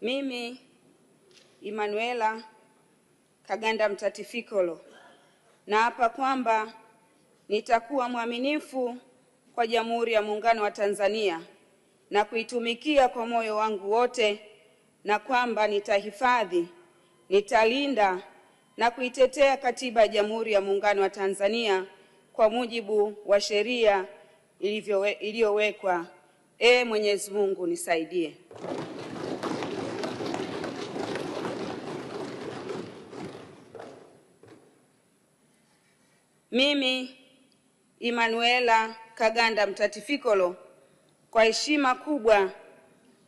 Mimi Emanuela Kaganda Mtatifikolo naapa kwamba nitakuwa mwaminifu kwa Jamhuri ya Muungano wa Tanzania na kuitumikia kwa moyo wangu wote, na kwamba nitahifadhi, nitalinda na kuitetea Katiba ya Jamhuri ya Muungano wa Tanzania kwa mujibu wa sheria iliyowekwa. Mwenyezi Mungu nisaidie. Mimi Emanuela Kaganda Mtatifikolo kwa heshima kubwa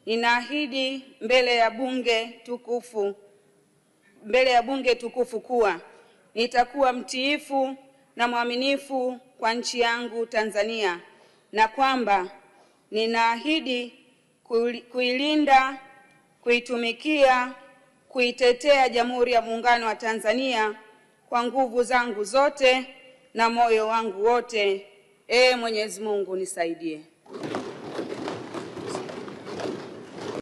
ninaahidi mbele ya bunge tukufu kuwa nitakuwa mtiifu na mwaminifu kwa nchi yangu Tanzania, na kwamba ninaahidi kuilinda, kuitumikia, kuitetea Jamhuri ya Muungano wa Tanzania kwa nguvu zangu zote na moyo wangu wote. Mwenyezi Mungu nisaidie.